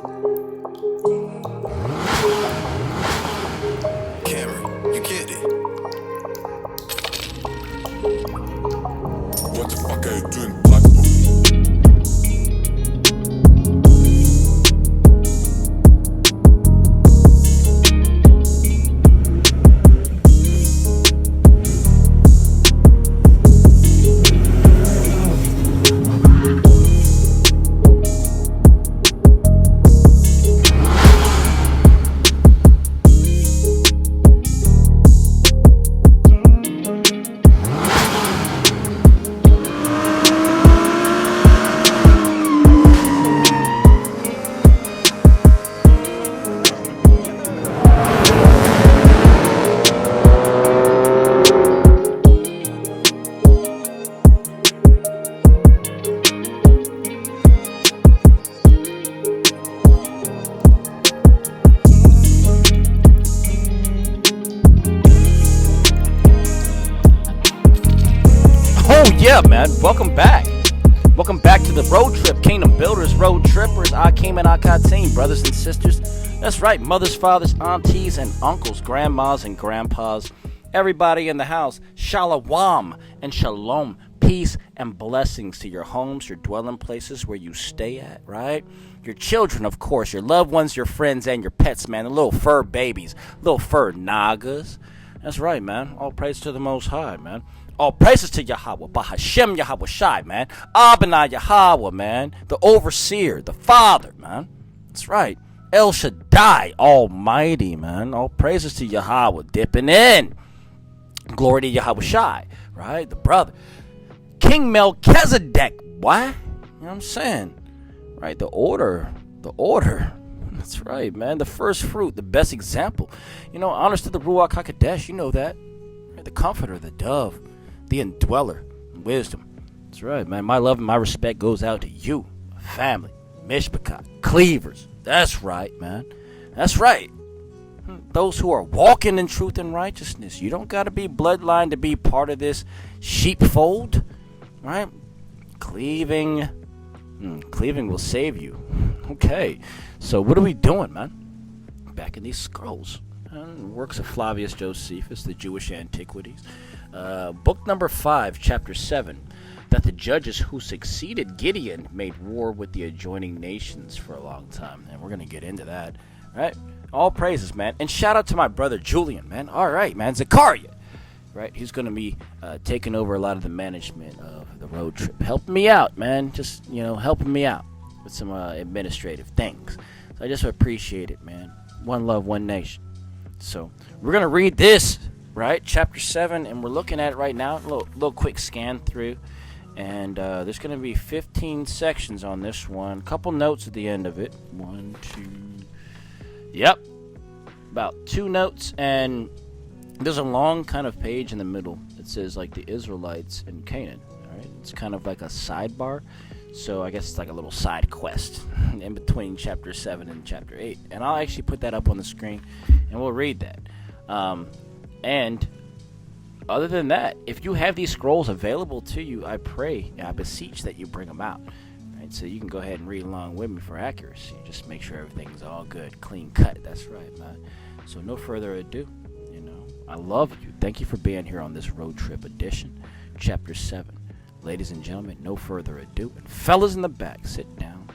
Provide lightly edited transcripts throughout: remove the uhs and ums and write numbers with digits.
Cameron, you get it. What the fuck are you doing, black boy? Oh yeah, man. Welcome back. Welcome back to the road trip. Kingdom Builders, Road Trippers, Akim and Akateen, brothers and sisters. That's right, mothers, fathers, aunties, and uncles, grandmas and grandpas. Everybody in the house. Shalom and shalom. Peace and blessings to your homes, your dwelling places where you stay at, right? Your children, of course, your loved ones, your friends, and your pets, man. The little fur babies, little fur nagas. That's right, man. All praise to the Most High, man. All praises to Yahweh, Bahashem Yahweh Shai, man. Abinah Yahweh, man. The overseer, the father, man. That's right. El Shaddai, almighty, man. All praises to Yahweh, dipping in. Glory to Yahweh Shai, right? The brother. King Melchizedek, what? You know what I'm saying? Right, the order. That's right, man. The first fruit, the best example. You know, honors to the Ruach HaKodesh, you know that. Right? The comforter, the dove, the indweller, wisdom. That's right, man. My love and my respect goes out to you, family, Mishpachah, Cleavers. That's right, man. That's right. Those who are walking in truth and righteousness. You don't got to be bloodline to be part of this sheepfold, right? Cleaving will save you. Okay, so what are we doing, man? Back in these scrolls. Works of Flavius Josephus, the Jewish Antiquities. Book number 5, chapter 7. That the judges who succeeded Gideon made war with the adjoining nations for a long time. And we're going to get into that, right? All praises, man. And shout out to my brother Julian, man. All right, man. Zachariah, right? He's going to be taking over a lot of the management of the road trip. Helping me out, man. Just, helping me out with some administrative things. So I just appreciate it, man. One love, one nation. So we're going to read this, right? Chapter 7, and we're looking at it right now. A little quick scan through. And there's going to be 15 sections on this one. A couple notes at the end of it. 1, 2. Yep. About 2 notes. And there's a long kind of page in the middle that says, like, the Israelites in Canaan. All right? It's kind of like a sidebar. So I guess it's like a little side quest in between chapter 7 and chapter 8. And I'll actually put that up on the screen, and we'll read that. And other than that, if you have these scrolls available to you, I pray, I beseech that you bring them out. Right? So you can go ahead and read along with me for accuracy. Just make sure everything's all good, clean cut. That's right, man. So no further ado, I love you. Thank you for being here on this road trip edition, chapter 7. Ladies and gentlemen, no further ado. And fellas in the back, sit down.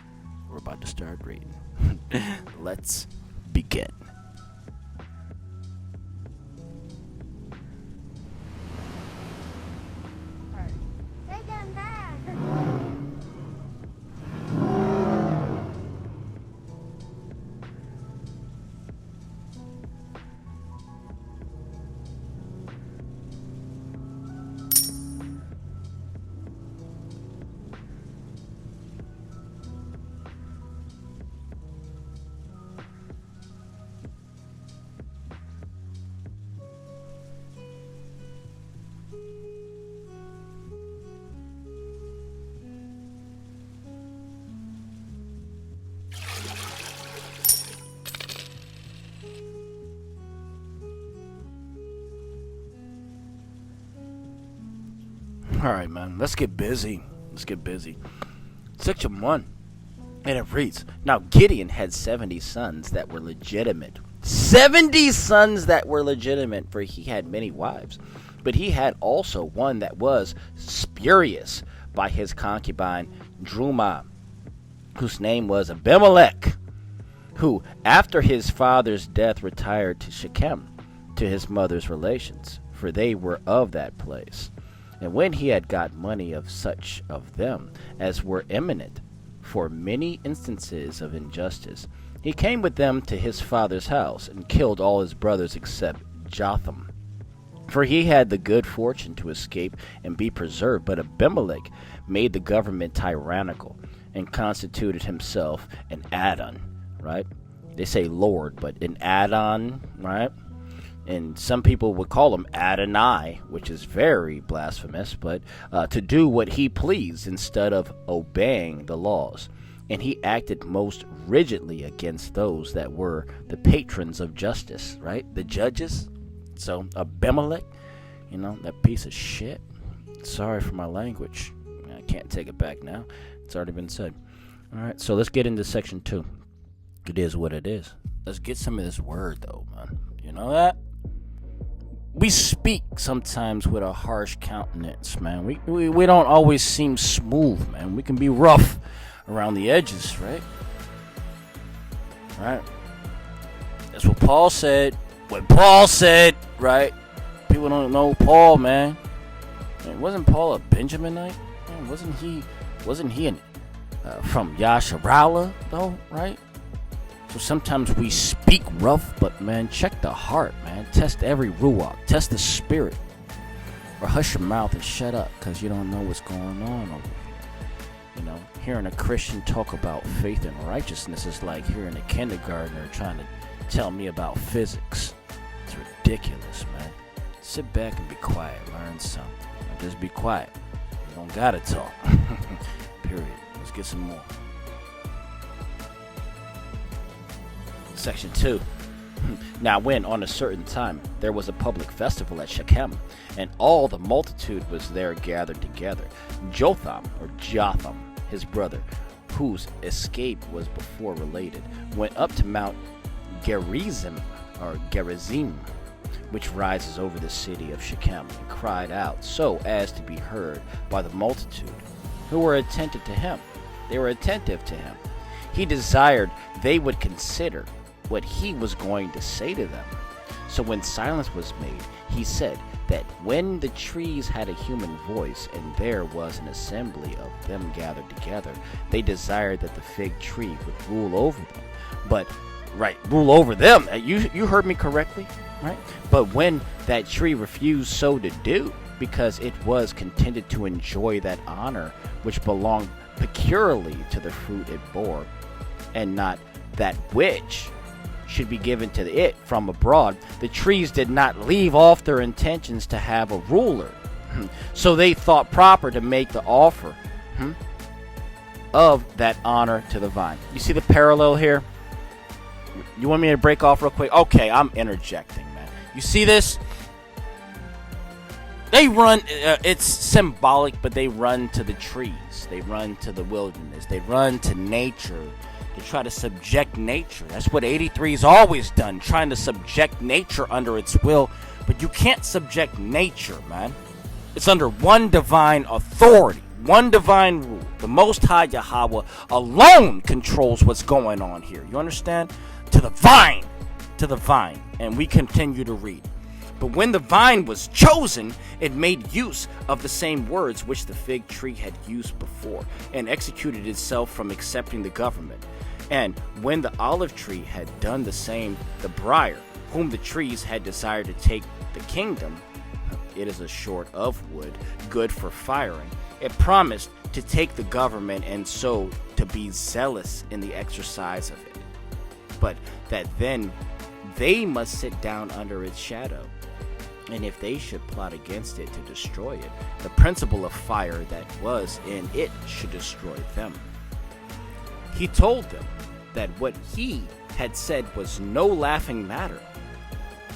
We're about to start reading. Let's begin. Alright, man, let's get busy. Section 1. And it reads, now Gideon had 70 sons that were legitimate. 70 sons that were legitimate, for he had many wives. But he had also one that was spurious by his concubine Drumah, whose name was Abimelech, who after his father's death retired to Shechem, to his mother's relations, for they were of that place. And when he had got money of such of them as were eminent for many instances of injustice, he came with them to his father's house, and killed all his brothers except Jotham. For he had the good fortune to escape and be preserved, but Abimelech made the government tyrannical, and constituted himself an Adon, right? They say Lord, but an Adon, right? And some people would call him Adonai, which is very blasphemous, but to do what he pleased instead of obeying the laws. And he acted most rigidly against those that were the patrons of justice, right? The judges. So Abimelech, that piece of shit. Sorry for my language. I can't take it back now. It's already been said. All right, so let's get into section 2. It is what it is. Let's get some of this word, though, man. You know that? We speak sometimes with a harsh countenance, man. We don't always seem smooth, man. We can be rough around the edges, right? Right? That's what Paul said. What Paul said, right? People don't know Paul, man. Wasn't Paul a Benjaminite? Man, wasn't he from Yasharala, though, right? So sometimes we speak rough, but man, check the heart, man. Test every ruach, test the spirit, or hush your mouth and shut up, because you don't know what's going on over here. Hearing a Christian talk about faith and righteousness is like hearing a kindergartner trying to tell me about physics. It's ridiculous, man. Sit back and be quiet, learn something. Just be quiet. You don't gotta talk. Period. Let's get some more. Section 2. Now when on a certain time there was a public festival at Shechem, and all the multitude was there gathered together, Jotham, his brother, whose escape was before related, went up to Mount Gerizim, which rises over the city of Shechem, and cried out so as to be heard by the multitude, who were attentive to him. He desired they would consider what he was going to say to them. So when silence was made, he said that when the trees had a human voice, and there was an assembly of them gathered together, they desired that the fig tree would rule over them. Rule over them. You heard me correctly, right? But when that tree refused so to do, because it was contented to enjoy that honor which belonged peculiarly to the fruit it bore, and not that which should be given to it from abroad, the trees did not leave off their intentions to have a ruler. So they thought proper to make the offer of that honor to the vine. You see the parallel here? You want me to break off real quick? Okay, I'm interjecting, man. You see this? They run, it's symbolic, but they run to the trees. They run to the wilderness. They run to nature. They try to subject nature. That's what 83's always done, trying to subject nature under its will. But you can't subject nature, man. It's under one divine authority, one divine rule. The Most High Yahweh alone controls what's going on here. You understand? To the vine. And we continue to read. But when the vine was chosen, it made use of the same words which the fig tree had used before, and executed itself from accepting the government. And when the olive tree had done the same, the briar, whom the trees had desired to take the kingdom, it is a sort of wood, good for firing, it promised to take the government, and so to be zealous in the exercise of it. But that then they must sit down under its shadow. And if they should plot against it to destroy it, the principle of fire that was in it should destroy them. He told them that what he had said was no laughing matter.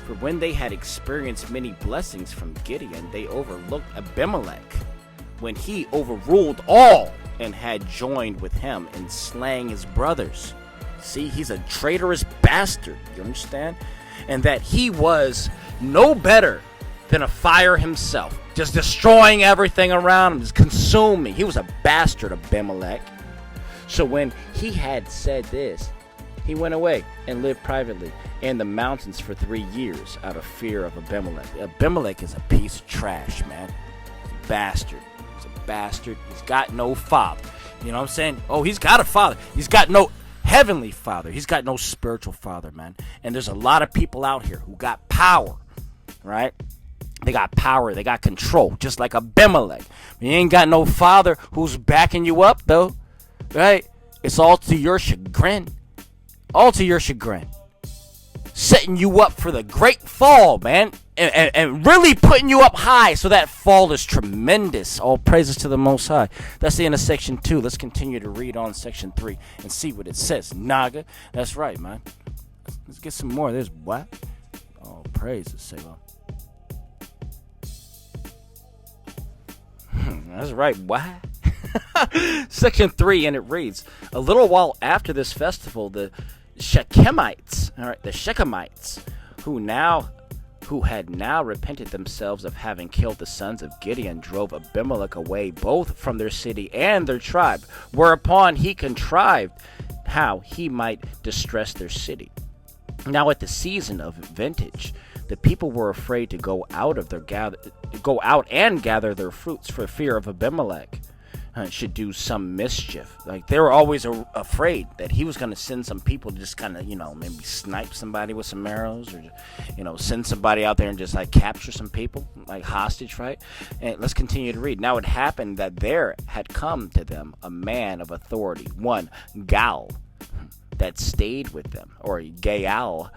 For when they had experienced many blessings from Gideon, they overlooked Abimelech, when he overruled all and had joined with him in slaying his brothers. See, he's a traitorous bastard, you understand? And that he was no better than a fire himself, just destroying everything around him, just consuming. He was a bastard, Abimelech. So when he had said this, he went away and lived privately in the mountains for 3 years out of fear of Abimelech. Abimelech is a piece of trash, man. He's a bastard. He's a bastard. He's got no father. You know what I'm saying? Oh, he's got a father. He's got no heavenly father. He's got no spiritual father, man. And there's a lot of people out here who got power, right? They got power. They got control, just like Abimelech. You ain't got no father who's backing you up, though, right? It's all to your chagrin. All to your chagrin. Setting you up for the great fall, man. And really putting you up high, so that fall is tremendous. All praises to the Most High. That's the end of section 2. Let's continue to read on section 3 and see what it says. Naga. That's right, man. Let's get some more of this. What? All praises, Selah. That's right. What? Section 3, and it reads, a little while after this festival, the Shechemites, who had now repented themselves of having killed the sons of Gideon, drove Abimelech away both from their city and their tribe, whereupon he contrived how he might distress their city. Now at the season of vintage, the people were afraid to go out and gather their fruits for fear of Abimelech should do some mischief. Like, they were always afraid that he was going to send some people to just kind of, maybe snipe somebody with some arrows, or, send somebody out there and just like capture some people, like hostage, right? And let's continue to read. Now it happened that there had come to them a man of authority, one Gal, that stayed with them, or Gaal,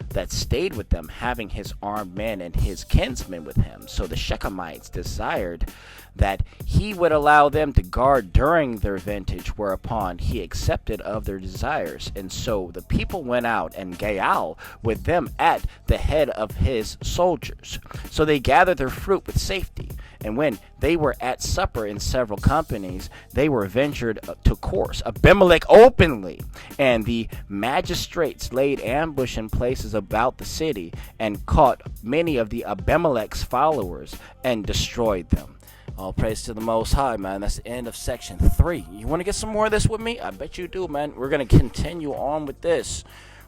that stayed with them, having his armed men and his kinsmen with him. So the Shechemites desired that he would allow them to guard during their vintage, whereupon he accepted of their desires. And so the people went out, and Gaal with them at the head of his soldiers. So they gathered their fruit with safety. And when they were at supper in several companies, they were ventured to course Abimelech openly, and the magistrates laid ambush in places about the city, and caught many of the Abimelech's followers, and destroyed them. All praise to the Most High, man. That's the end of section 3. You want to get some more of this with me? I bet you do, man. We're going to continue on with this.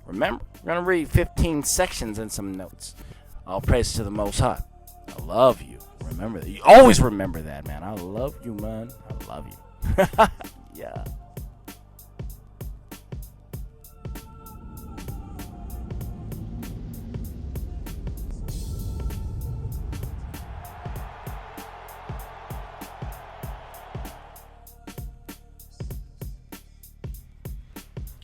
Remember, we're going to read 15 sections and some notes. All praise to the Most High. I love you. Remember that. You always remember that, man. I love you, man. I love you. Yeah.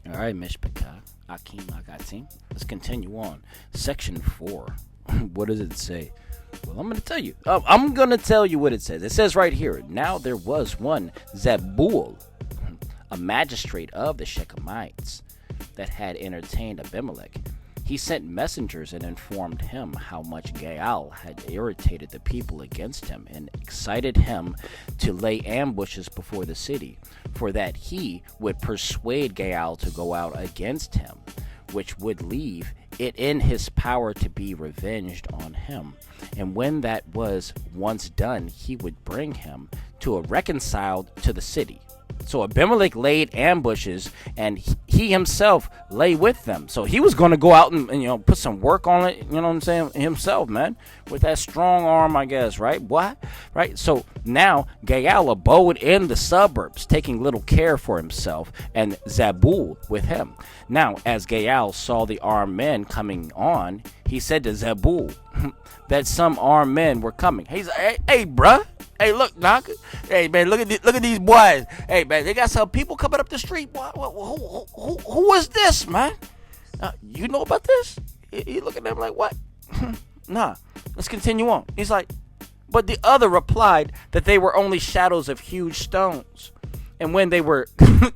All right, Mishpachah, Akim, Agatim. Let's continue on. Section 4. What does it say? Well, I'm going to tell you. I'm going to tell you what it says. It says right here, now there was one Zebul, a magistrate of the Shechemites, that had entertained Abimelech. He sent messengers and informed him how much Gaal had irritated the people against him, and excited him to lay ambushes before the city, for that he would persuade Gaal to go out against him, which would leave it in his power to be revenged on him. And when that was once done, he would bring him to a reconciled to the city. So Abimelech laid ambushes, and he himself lay with them. So he was going to go out and put some work on it, you know what I'm saying, himself, man, with that strong arm, I guess, right? What? Right? So now Gaal abode in the suburbs, taking little care for himself, and Zebul with him. Now, as Gaal saw the armed men coming on, he said to Zebul that some armed men were coming. He's like, hey, bruh. Hey, look, Knock. Hey, man, look at these boys. Hey, man, they got some people coming up the street. Who is this, man? You know about this? He look at them like, what? Nah, let's continue on. He's like, but the other replied that they were only shadows of huge stones. And when they were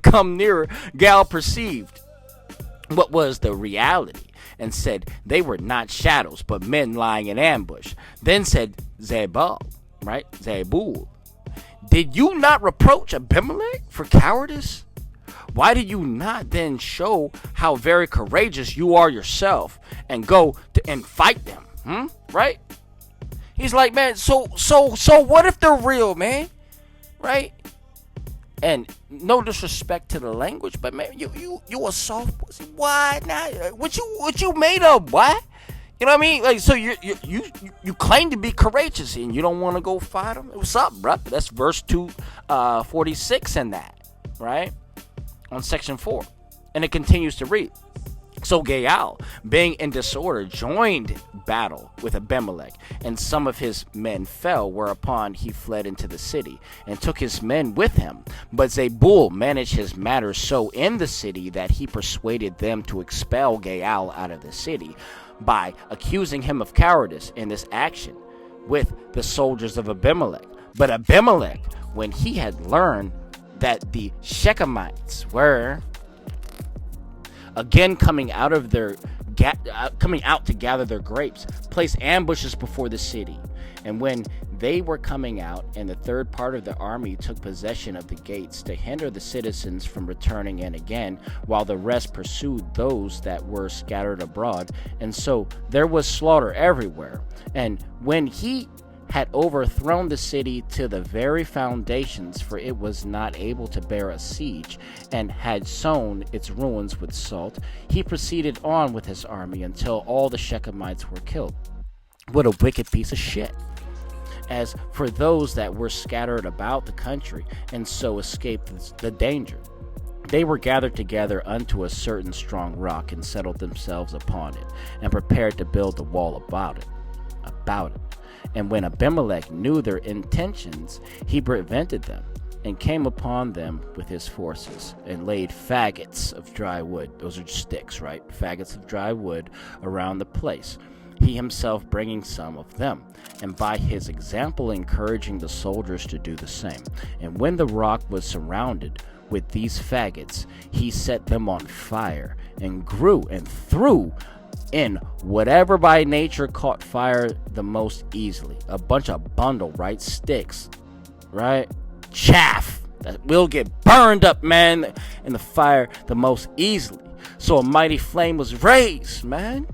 come nearer, Gal perceived what was the reality, and said they were not shadows, but men lying in ambush. Then said Zebul, right? Zebul, Did you not reproach Abimelech for cowardice? Why did you not then show how very courageous you are yourself and go and fight them? Right? He's like, man, so what if they're real, man? Right? And no disrespect to the language, but man, you a soft pussy. Why not? What you made of? What? You know what I mean? Like, so you claim to be courageous and you don't want to go fight them. What's up, bro? That's verse 246 in that, right? On section 4, and it continues to read. So Gaal, being in disorder, joined battle with Abimelech, and some of his men fell, whereupon he fled into the city, and took his men with him. But Zebul managed his matters so in the city that he persuaded them to expel Gaal out of the city, by accusing him of cowardice in this action with the soldiers of Abimelech. But Abimelech, when he had learned that the Shechemites were again coming out to gather their grapes, placed ambushes before the city. And when they were coming out, and the third part of the army took possession of the gates to hinder the citizens from returning in again, while the rest pursued those that were scattered abroad. And so there was slaughter everywhere. And when he had overthrown the city to the very foundations, for it was not able to bear a siege, and had sown its ruins with salt, he proceeded on with his army until all the Shechemites were killed. What a wicked piece of shit. As for those that were scattered about the country, and so escaped the danger, they were gathered together unto a certain strong rock, and settled themselves upon it, and prepared to build a wall about it. And when Abimelech knew their intentions, he prevented them, and came upon them with his forces, and laid faggots of dry wood, those are sticks, right? Faggots of dry wood around the place, he himself bringing some of them, and by his example encouraging the soldiers to do the same. And when the rock was surrounded with these faggots, he set them on fire, and grew and threw in whatever by nature caught fire the most easily. A bunch of bundle, right? Sticks, right? Chaff that will get burned up, man, in the fire the most easily. So a mighty flame was raised, man,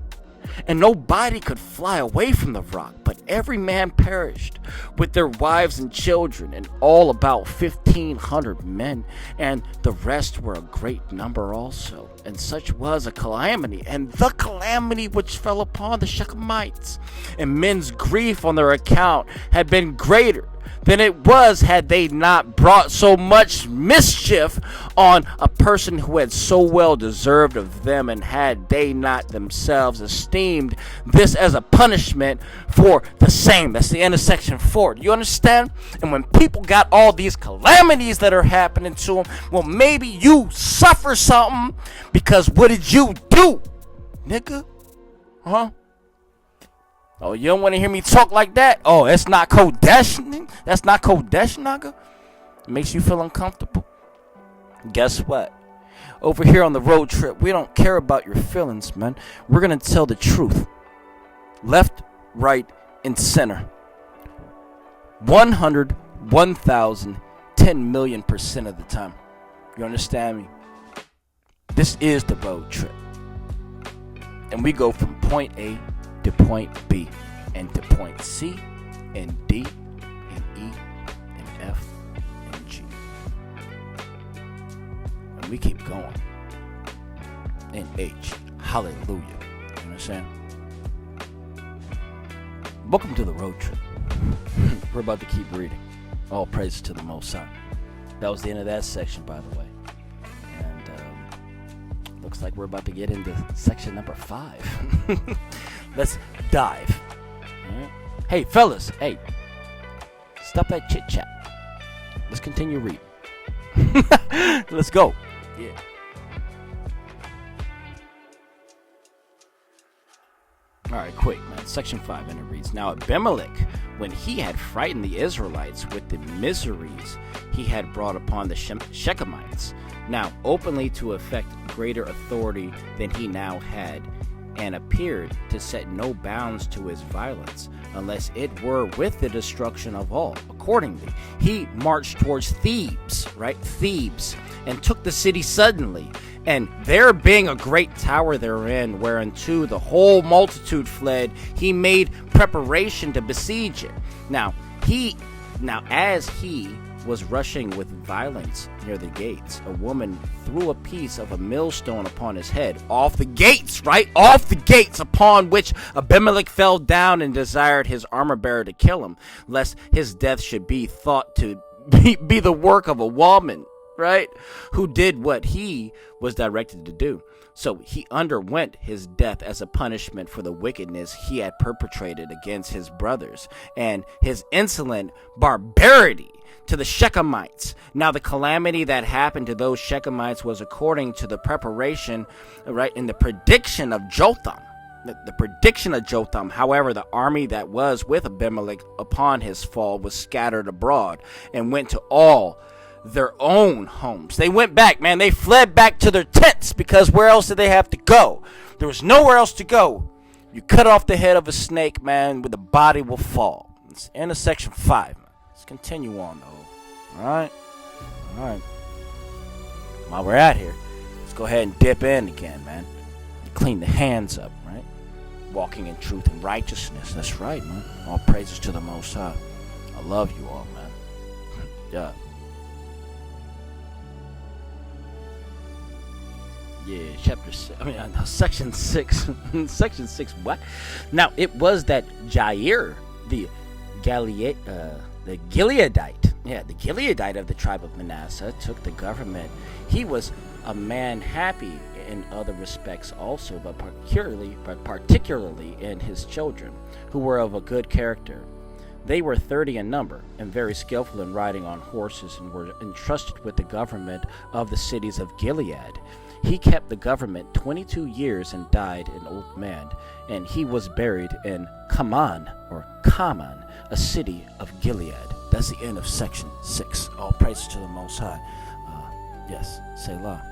and nobody could fly away from the rock, but every man perished with their wives and children, and all about 1,500 men, and the rest were a great number also. And such was a calamity, and the calamity which fell upon the Shechemites, and men's grief on their account had been greater than it was had they not brought so much mischief on a person who had so well deserved of them, and had they not themselves esteemed this as a punishment for the same. That's the end of section 4. Do you understand? And when people got all these calamities that are happening to them, well, maybe you suffer something, because what did you do, nigga? Huh? Oh, you don't want to hear me talk like that? Oh, that's not Kodesh. That's not Kodesh, nigga. It makes you feel uncomfortable. Guess what? Over here on the road trip, we don't care about your feelings, man. We're going to tell the truth. Left, right, and center. 100, 1,000, 10 million% of the time. You understand me? This is the road trip. And we go from point A to point B, and to point C, and D, and E, and F, and G. And we keep going. And H. Hallelujah. You understand? Welcome to the road trip. We're about to keep reading. All praise to the Most High. That was the end of that section, by the way. And looks like we're about to get into section number 5. Let's dive. Right. Hey, fellas. Hey, stop that chit chat. Let's continue reading. Let's go. Yeah. Alright, quick, man. Section 5, and it reads, Now Abimelech, when he had frightened the Israelites with the miseries he had brought upon the Shechemites, now openly to effect greater authority than he now had, and appeared to set no bounds to his violence, unless it were with the destruction of all. Accordingly, he marched towards Thebes, right? Thebes, and took the city suddenly. And there being a great tower therein, whereunto the whole multitude fled, he made preparation to besiege it. Now as he was rushing with violence near the gates, a woman threw a piece of a millstone upon his head, off the gates, right? Off the gates, upon which Abimelech fell down and desired his armor bearer to kill him, lest his death should be thought to be the work of a woman, right? Who did what he was directed to do. So he underwent his death as a punishment for the wickedness he had perpetrated against his brothers and his insolent barbarity to the Shechemites. Now the calamity that happened to those Shechemites was according to the preparation, right, in the prediction of Jotham. The prediction of Jotham. However, the army that was with Abimelech upon his fall was scattered abroad and went to all their own homes. They went back, man. They fled back to their tents, because where else did they have to go? There was nowhere else to go. You cut off the head of a snake, man, where the body will fall. It's end of section 5, man. Let's continue on, though. All right. While we're at here, let's go ahead and dip in again, man. Clean the hands up, right? Walking in truth and righteousness. That's right, man. All praises to the Most High. I love you all, man. Yeah. Section 6. Section 6, what? Now, it was that Jair, the Gileadite, the Gileadite of the tribe of Manasseh, took the government. He was a man happy in other respects also, but particularly in his children, who were of a good character. They were 30 in number, and very skillful in riding on horses, and were entrusted with the government of the cities of Gilead. He kept the government 22 years and died an old man, and he was buried in Kaman, a city of Gilead. That's the end of section 6. All praise to the Most High. Yes, Selah.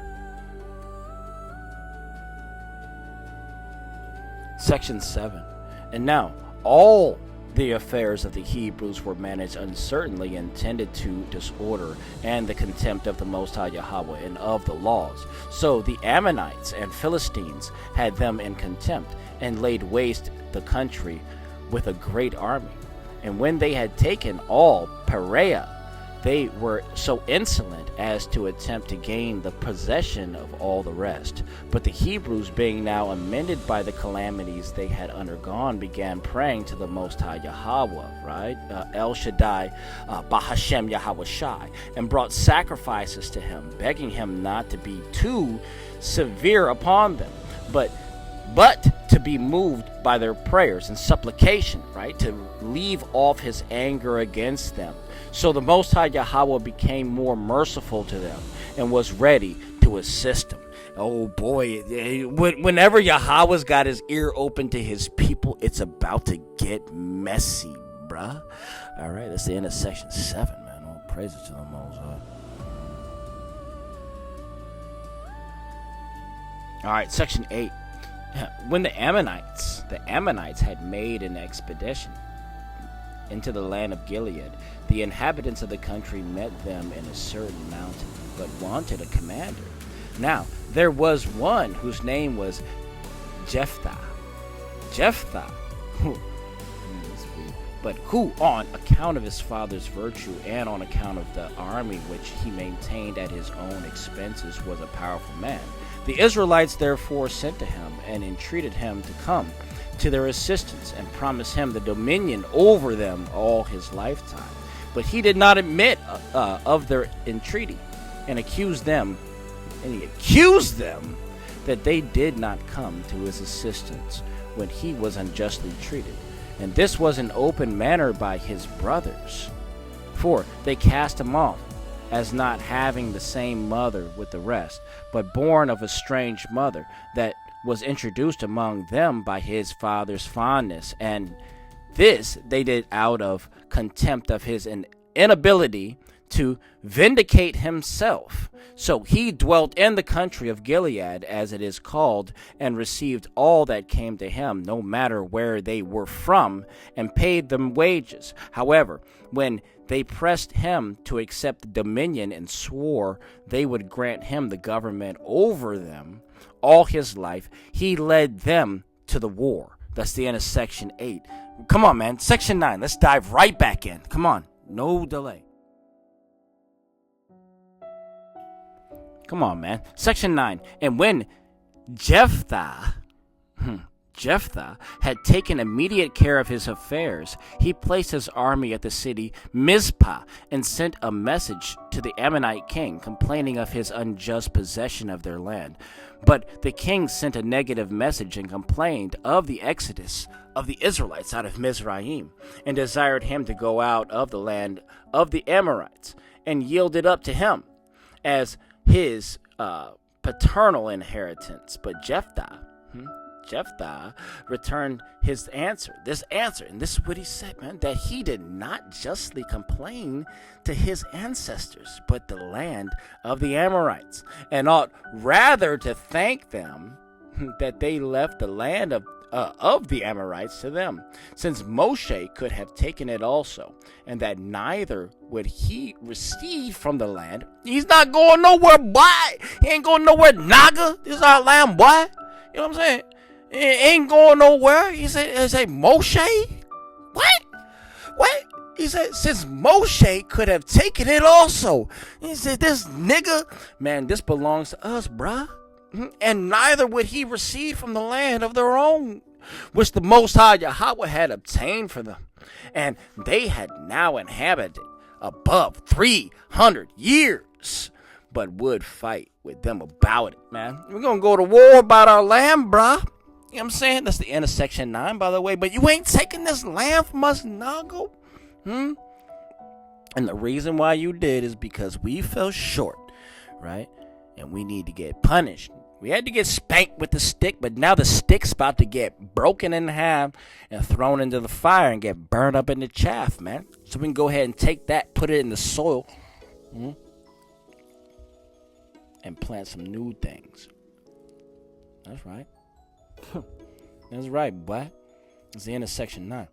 Section 7. And now, all the affairs of the Hebrews were managed uncertainly and tended to disorder and the contempt of the Most High Yahweh and of the laws. So the Ammonites and Philistines had them in contempt and laid waste the country with a great army. And when they had taken all Perea, they were so insolent as to attempt to gain the possession of all the rest. But the Hebrews, being now amended by the calamities they had undergone, began praying to the Most High Yahweh, right? El Shaddai, Bahashem Yahweh Shai, and brought sacrifices to him, begging him not to be too severe upon them, but to be moved by their prayers and supplication, right? To leave off his anger against them. So the Most High Yahweh became more merciful to them and was ready to assist them. Oh boy, whenever Yahweh's got his ear open to his people, it's about to get messy, bruh. All right, that's the end of section 7, man. All praises to the Most High. All right, section 8. When the Ammonites had made an expedition into the land of Gilead, the inhabitants of the country met them in a certain mountain, but wanted a commander. Now, there was one whose name was Jephthah, but who, on account of his father's virtue and on account of the army which he maintained at his own expenses, was a powerful man. The Israelites therefore sent to him and entreated him to come to their assistance and promised him the dominion over them all his lifetime. But he did not admit of their entreaty, and accused them that they did not come to his assistance when he was unjustly treated. And this was in open manner by his brothers, for they cast him off, as not having the same mother with the rest, but born of a strange mother, that was introduced among them by his father's fondness. And this they did out of contempt of his inability to vindicate himself. So he dwelt in the country of Gilead, as it is called, and received all that came to him, no matter where they were from, and paid them wages. However, when they pressed him to accept the dominion and swore they would grant him the government over them all his life, he led them to the war. That's the end of section 8. Come on, man. Section 9. Let's dive right back in. Come on. No delay. Come on, man. Section 9. And when Jephthah had taken immediate care of his affairs, he placed his army at the city Mizpah and sent a message to the Ammonite king complaining of his unjust possession of their land. But the king sent a negative message and complained of the exodus of the Israelites out of Mizraim and desired him to go out of the land of the Amorites and yield it up to him as his paternal inheritance. But Jephthah returned his answer. And this is what he said, man, that he did not justly complain to his ancestors, but the land of the Amorites, and ought rather to thank them that they left the land of the Amorites to them, since Moshe could have taken it also, and that neither would he receive from the land. He's not going nowhere, boy. He ain't going nowhere, Naga. This is our land, boy. You know what I'm saying? It ain't going nowhere. He said Moshe? What? He said, since Moshe could have taken it also. He said, this nigga, man, this belongs to us, bruh. And neither would he receive from the land of their own, which the Most High Yahweh had obtained for them. And they had now inhabited above 300 years, but would fight with them about it, man. We're going to go to war about our land, bruh. You know what I'm saying? That's the end of section 9, by the way. But you ain't taking this land from us, Nago. And the reason why you did is because we fell short, right? And we need to get punished. We had to get spanked with the stick, but now the stick's about to get broken in half and thrown into the fire and get burned up in the chaff, man. So we can go ahead and take that, put it in the soil, and plant some new things. That's right. That's right, boy. That's the end of section 9.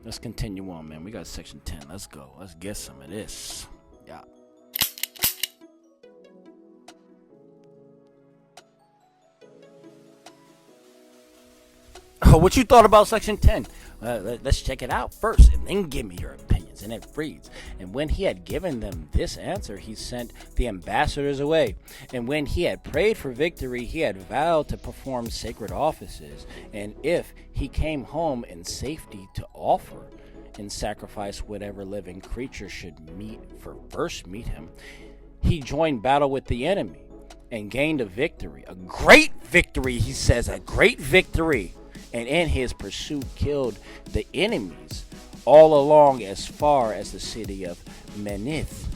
Let's continue on, man. We got section 10. Let's go. Let's get some of this. Yeah. Oh, what you thought about section 10? Let's check it out first, and then give me your opinions. And it reads, and when he had given them this answer, he sent the ambassadors away. And when he had prayed for victory, he had vowed to perform sacred offices. And if he came home in safety, to offer in sacrifice whatever living creature should first meet him, he joined battle with the enemy and gained a victory. A great victory, he says, a great victory. And in his pursuit killed the enemies all along as far as the city of Menith.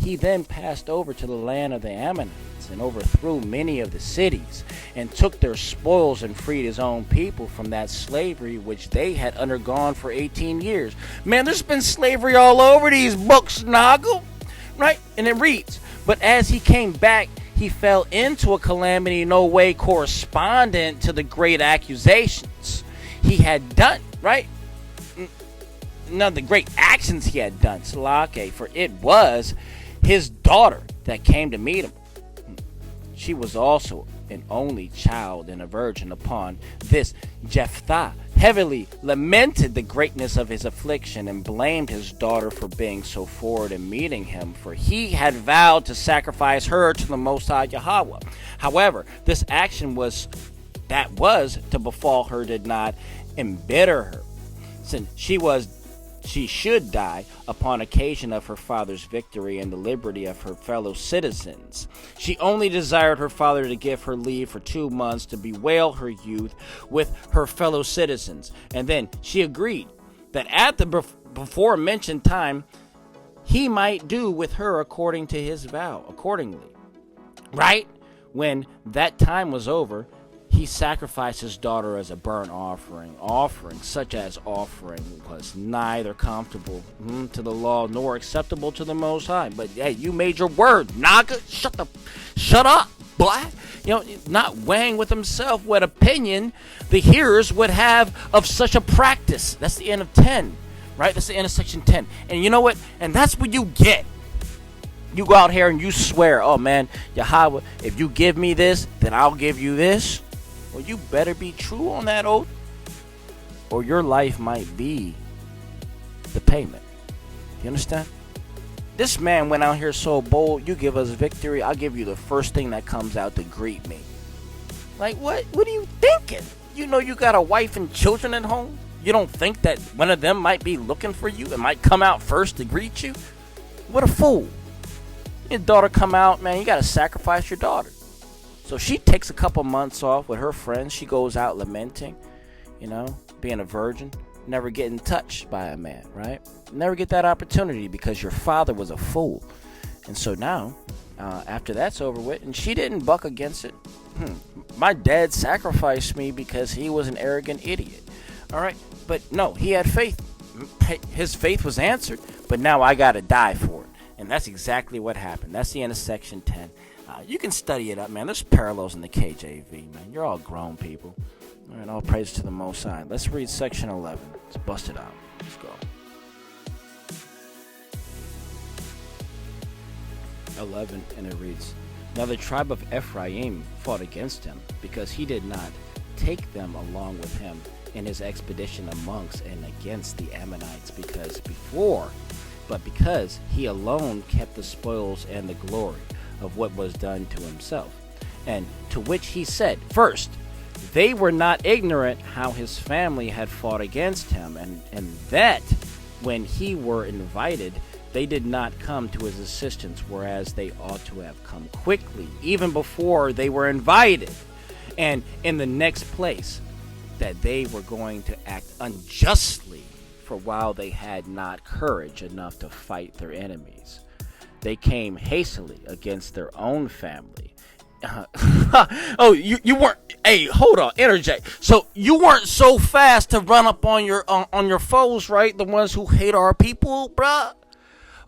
He then passed over to the land of the Ammonites and overthrew many of the cities and took their spoils and freed his own people from that slavery which they had undergone for 18 years. Man, there's been slavery all over these books, Nagel. Right? And it reads, but as he came back, he fell into a calamity no way correspondent to the great accusations he had done, right? None of the great actions he had done, Salake, for it was his daughter that came to meet him. She was also an only child and a virgin. Upon this, Jephthah heavily lamented the greatness of his affliction and blamed his daughter for being so forward in meeting him, for he had vowed to sacrifice her to the Most High Yahweh. However, this action was to befall her did not embitter her, since she should die upon occasion of her father's victory and the liberty of her fellow citizens. She only desired her father to give her leave for 2 months to bewail her youth with her fellow citizens, and then she agreed that at the before mentioned time he might do with her according to his vow. Accordingly, right when that time was over, he sacrificed his daughter as a burnt offering. Offering such as offering was neither comfortable to the law nor acceptable to the Most High. But hey, you made your word, Naga. Shut up, boy. Not weighing with himself what opinion the hearers would have of such a practice. That's the end of 10, right? That's the end of section 10. And you know what? And that's what you get. You go out here and you swear, oh man, Yahweh, if you give me this, then I'll give you this. Well, you better be true on that oath, or your life might be the payment. You understand? This man went out here so bold. You give us victory, I'll give you the first thing that comes out to greet me. Like, what are you thinking? You know you got a wife and children at home? You don't think that one of them might be looking for you and might come out first to greet you? What a fool. Your daughter come out, man, you got to sacrifice your daughter. So she takes a couple months off with her friends. She goes out lamenting, being a virgin, never getting touched by a man, right? Never get that opportunity because your father was a fool. And so now, after that's over with, and she didn't buck against it. My dad sacrificed me because he was an arrogant idiot. All right? But no, he had faith. His faith was answered, but now I got to die for it. And that's exactly what happened. That's the end of section 10. You can study it up, man. There's parallels in the KJV, man. You're all grown people. All right, all praise to the Most High. Let's read section 11. Let's bust it out. Let's go. 11, and it reads, Now the tribe of Ephraim fought against him, because he did not take them along with him in his expedition amongst and against the Ammonites, because he alone kept the spoils and the glory of what was done to himself. And to which he said, First, they were not ignorant how his family had fought against him, and that when he were invited, they did not come to his assistance, whereas they ought to have come quickly, even before they were invited. And in the next place, that they were going to act unjustly, for while they had not courage enough to fight their enemies, they came hastily against their own family. Oh, you weren't. Hey, hold on, interject. So you weren't so fast to run up on your foes, right? The ones who hate our people, bruh.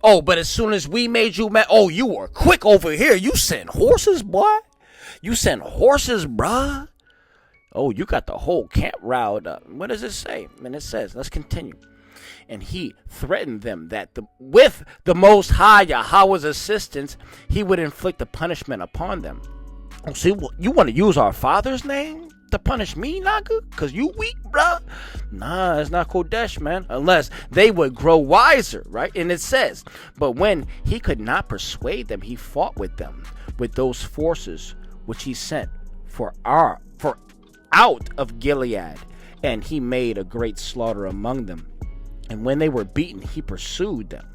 Oh, but as soon as we made you mad, oh, you were quick over here. You sent horses, boy. You sent horses, bruh. Oh, you got the whole camp riled up. What does it say? And it says, let's continue. And he threatened them that with the Most High Yahweh's assistance, he would inflict a punishment upon them. Oh, see, you want to use our father's name to punish me, Naga? Because you weak, bruh? Nah, it's not Kodesh, man. Unless they would grow wiser, right? And it says, but when he could not persuade them, he fought with them, with those forces which he sent for out of Gilead, and he made a great slaughter among them. And when they were beaten, he pursued them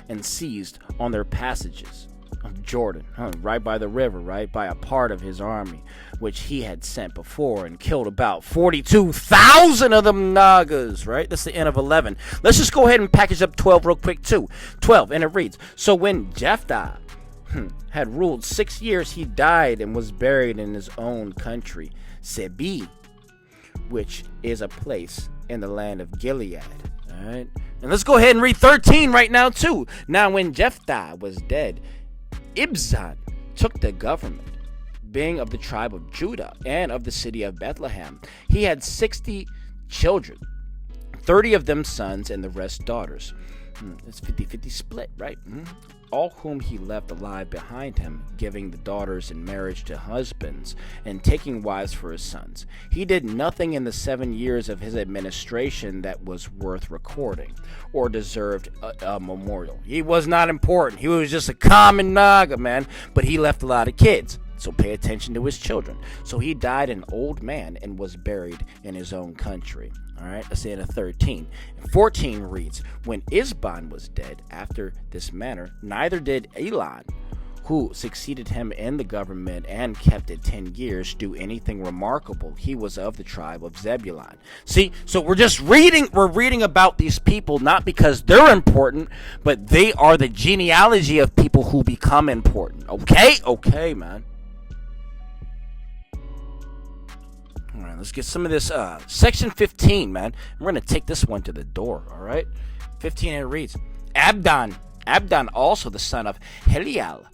and seized on their passages of Jordan, right by the river, right by a part of his army, which he had sent before, and killed about 42,000 of them Nagas, right? That's the end of 11. Let's just go ahead and package up 12 real quick too. 12, and it reads, So when Jephthah had ruled 6 years, he died and was buried in his own country, Sebi, which is a place in the land of Gilead. All right, and let's go ahead and read 13 right now too. Now when Jephthah was dead, Ibzan took the government, being of the tribe of Judah and of the city of Bethlehem. He had 60 children, 30 of them sons and the rest daughters. It's 50-50 split, right? All whom he left alive behind him, giving the daughters in marriage to husbands, and taking wives for his sons. He did nothing in the 7 years of his administration that was worth recording, or deserved a memorial. He was not important. He was just a common Naga, man, but he left a lot of kids. So pay attention to his children. So he died an old man and was buried in his own country. All right, let's say in 13. 14 reads, When Isban was dead, after this manner, neither did Elon, who succeeded him in the government and kept it 10 years, do anything remarkable. He was of the tribe of Zebulun. See, so we're reading about these people not because they're important, but they are the genealogy of people who become important. Okay, man. All right, let's get some of this. Section 15, man. We're going to take this one to the door, all right? 15, and it reads, Abdon, also the son of Helial,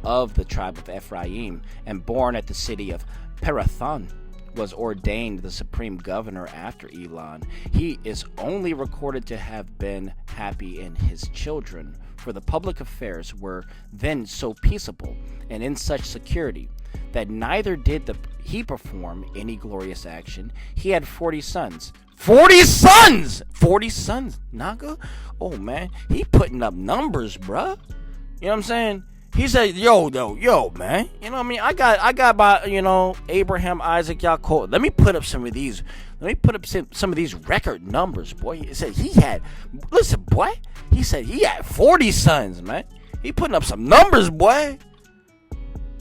of the tribe of Ephraim, and born at the city of Pirathon, was ordained the supreme governor after Elon. He is only recorded to have been happy in his children, for the public affairs were then so peaceable and in such security that neither did he perform any glorious action. He had 40 sons. 40 sons! 40 sons, Naga? Oh, man, he putting up numbers, bruh. You know what I'm saying? He said, yo, man. You know what I mean? I got my, Abraham, Isaac, Yaakov. Let me put up some of these. Let me put up some of these record numbers, boy. He said listen, boy. He said he had 40 sons, man. He putting up some numbers, boy.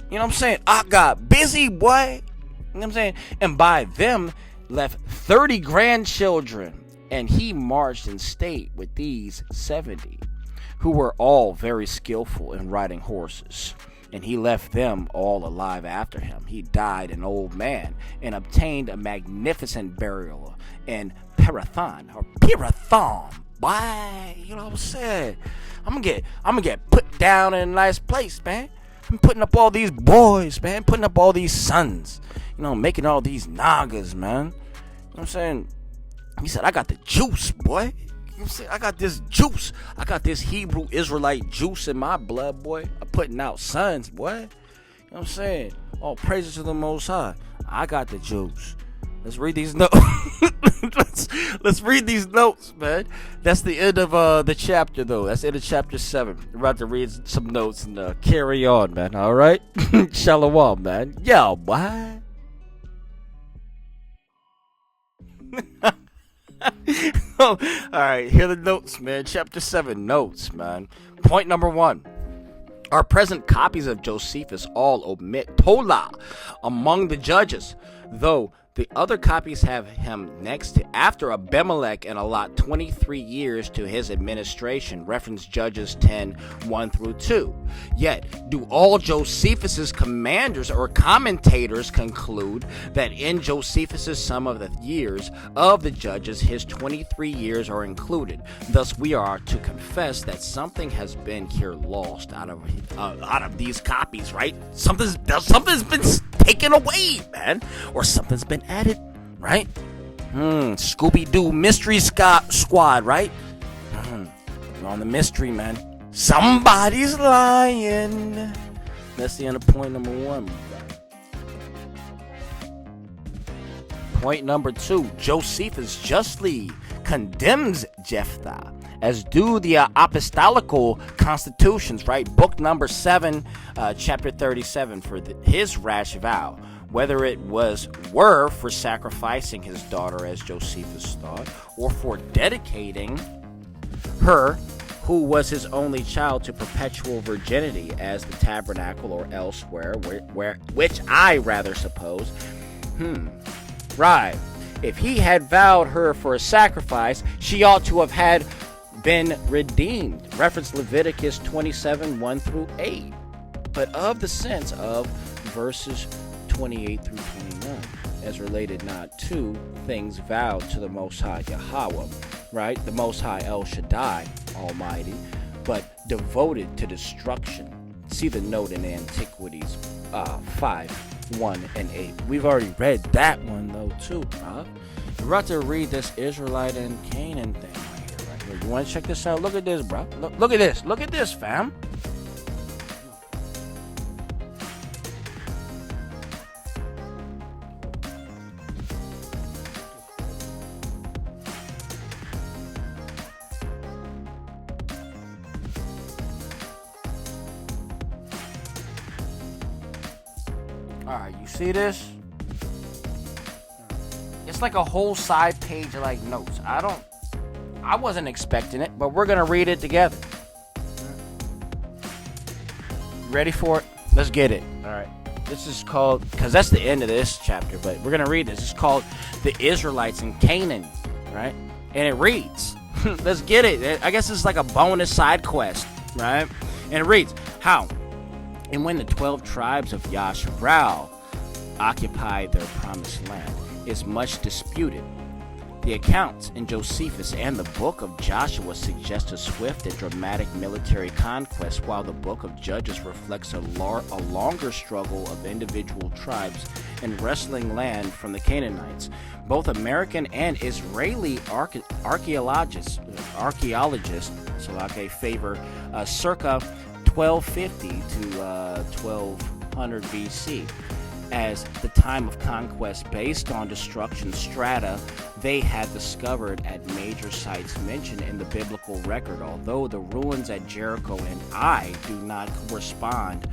You know what I'm saying? I got busy, boy. You know what I'm saying? And by them left 30 grandchildren. And he marched in state with these 70, who were all very skillful in riding horses. And he left them all alive after him. He died an old man and obtained a magnificent burial in Pirathon. Boy, you know what I'm saying? I'm gonna get put down in a nice place, man. I'm putting up all these boys, man. Putting up all these sons. Making all these Nagas, man. You know what I'm saying? He said, I got the juice, boy. You know what I'm saying? I got this juice. I got this Hebrew Israelite juice in my blood, boy. I'm putting out sons, boy. You know what I'm saying? All praises to the Most High. I got the juice. Let's read these notes. let's read these notes, man. That's the end of the chapter, though. That's the end of chapter 7. We're about to read some notes and carry on, man. All right? Shalom, man. Yo, boy. All right, here are the notes, man. Chapter 7 notes, man. Point number 1. Our present copies of Josephus all omit Tola among the judges, though the other copies have him next to after Abimelech and allot 23 years to his administration. Reference Judges 10:1-2. Yet, do all Josephus's commanders or commentators conclude that in Josephus's sum of the years of the judges, his 23 years are included? Thus, we are to confess that something has been here lost out of these copies, right? Something's been taken away, man, or something's been added, right? Scooby-Doo Mystery Squad, right? We're on the mystery, man. Somebody's lying. That's the end of point number 1. Point number 2. Josephus justly condemns Jephthah, as do the apostolical constitutions, right? Book number 7, chapter 37, for his rash vow, whether it were for sacrificing his daughter, as Josephus thought, or for dedicating her, who was his only child, to perpetual virginity, as the tabernacle or elsewhere, which I rather suppose. Right. If he had vowed her for a sacrifice, she ought to have had been redeemed. Reference Leviticus 27:1-8. But of the sense of verses 28-29, as related not to things vowed to the Most High Yahweh, right? The Most High El Shaddai Almighty, but devoted to destruction. See the note in Antiquities 5:1-8. We've already read that one though too, bro. We're about to read this Israelite and Canaan thing right here. You want to check this out? Look at this, bro. Look at this. Look at this, fam. Alright, you see this? It's like a whole side page of like notes. I wasn't expecting it, but we're gonna read it together. Ready for it? Let's get it. Alright. This is called, because that's the end of this chapter, but we're gonna read this. It's called The Israelites in Canaan, right? And it reads, let's get it. I guess it's like a bonus side quest, right? And it reads, how? And when the 12 tribes of Yasharal occupied their promised land, is much disputed. The accounts in Josephus and the book of Joshua suggest a swift and dramatic military conquest, while the book of Judges reflects a longer struggle of individual tribes in wresting land from the Canaanites. Both American and Israeli archaeologists favor circa 1250 to 1200 BC as the time of conquest, based on destruction strata they had discovered at major sites mentioned in the biblical record, although the ruins at Jericho and Ai do not correspond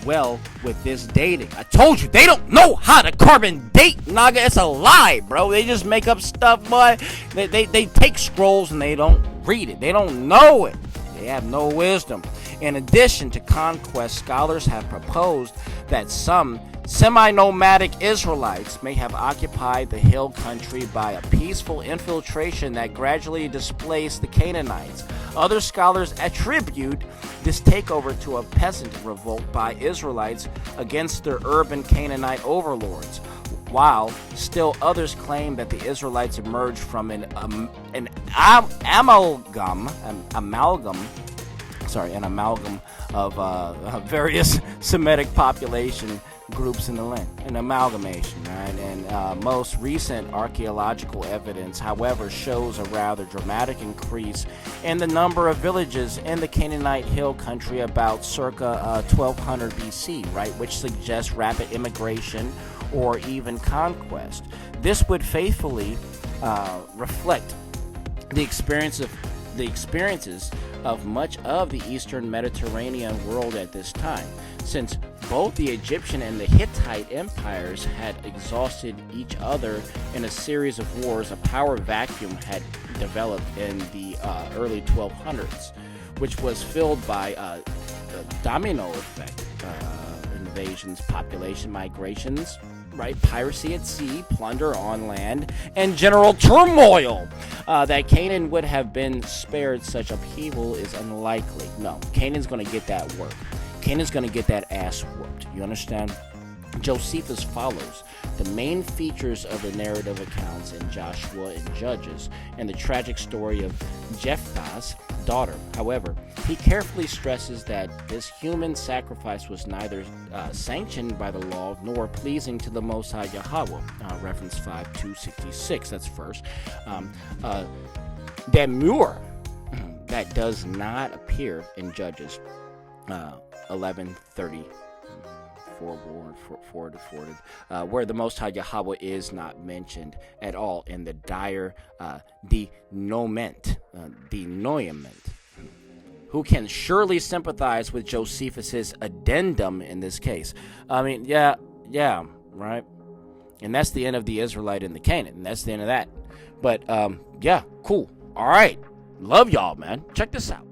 well with this dating. I told you, they don't know how to carbon date, Naga. It's a lie, bro. They just make up stuff, boy. They take scrolls and they don't read it. They don't know it. They have no wisdom. In addition to conquest, scholars have proposed that some semi-nomadic Israelites may have occupied the hill country by a peaceful infiltration that gradually displaced the Canaanites. Other scholars attribute this takeover to a peasant revolt by Israelites against their urban Canaanite overlords, while still others claim that the Israelites emerged from an amalgam of various Semitic population groups in the land, an amalgamation, right? And most recent archaeological evidence, however, shows a rather dramatic increase in the number of villages in the Canaanite hill country about circa 1200 BC, right, which suggests rapid immigration or even conquest. This would faithfully reflect the experiences of much of the Eastern Mediterranean world at this time, since both the Egyptian and the Hittite empires had exhausted each other in a series of wars. A power vacuum had developed in the early 1200s, which was filled by domino effect invasions, population migrations, right, piracy at sea, plunder on land, and general turmoil. That Canaan would have been spared such upheaval is unlikely. No, Canaan's going to get that work. Canaan's going to get that ass whooped. You understand? Josephus follows the main features of the narrative accounts in Joshua and Judges and the tragic story of Jephthah's daughter. However, he carefully stresses that this human sacrifice was neither sanctioned by the law nor pleasing to the Most High Yahweh. Reference 5:266. That's first. Demure, that does not appear in Judges 11:30. Forward, where the Most High Yahweh is not mentioned at all in the dire denouement. Who can surely sympathize with Josephus's addendum in this case? I mean, yeah, right? And that's the end of the Israelite and the Canaan. And that's the end of that. But, yeah, cool. All right. Love y'all, man. Check this out.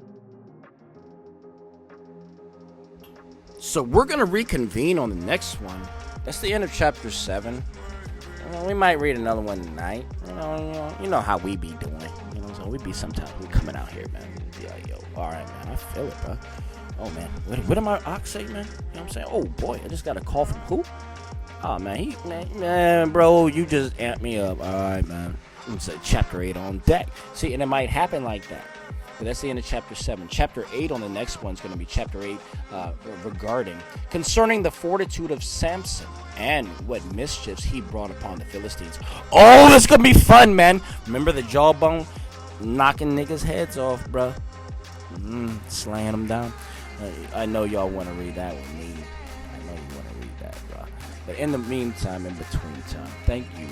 So we're going to reconvene on the next one. That's the end of chapter 7. We might read another one tonight. You know how we be doing. So we be sometimes. We coming out here, man. Yeah, yo. All right, man. I feel it, bro. Oh, man. What am I ox say, man? You know what I'm saying? Oh, boy. I just got a call from who? Oh, man. Man, bro. You just amped me up. All right, man. It's chapter 8 on deck. See, and it might happen like that. But that's the end of chapter 7. Chapter 8 on the next one is going to be chapter 8 concerning the fortitude of Samson and what mischiefs he brought upon the Philistines. Oh, this going to be fun, man. Remember the jawbone knocking niggas' heads off, bro? Slaying them down. I know y'all want to read that with me. I know you want to read that, bro. But in the meantime, in between time, thank you.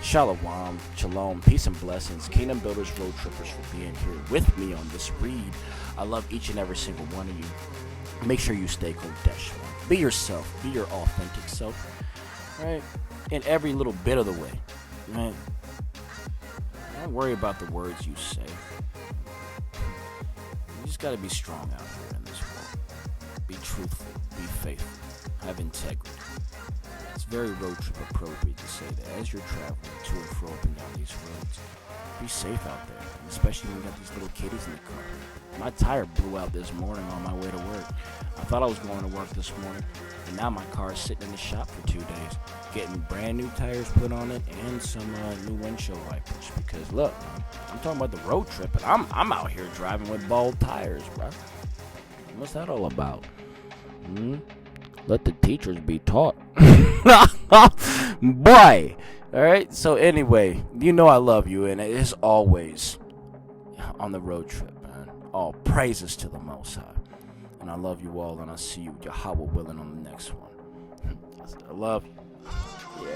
Shalom, peace and blessings, Kingdom Builders, Road Trippers, for being here with me on this read. I love each and every single one of you. Make sure you stay Kodesh. Be yourself. Be your authentic self. Right? In every little bit of the way. Right? Don't worry about the words you say. You just got to be strong out here in this world. Be truthful. Be faithful. Have integrity. It's very road trip appropriate to say that as you're traveling to and fro up and down these roads, be safe out there, especially when you got these little kiddies in the car. My tire blew out this morning on my way to work. I thought I was going to work this morning, and now my car is sitting in the shop for 2 days, getting brand new tires put on it and some new windshield wipers. Because look, I'm talking about the road trip, and I'm out here driving with bald tires, bro. What's that all about? Let the teachers be taught. Boy. All right. So anyway, you know I love you, and it is always on the road trip, man. All praises to the Most High. And I love you all, and I'll see you, Yahweh willing, on the next one. I love you. Yeah.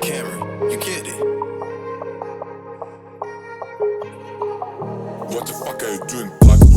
Camry, you get it. What the fuck are you doing, Black Book?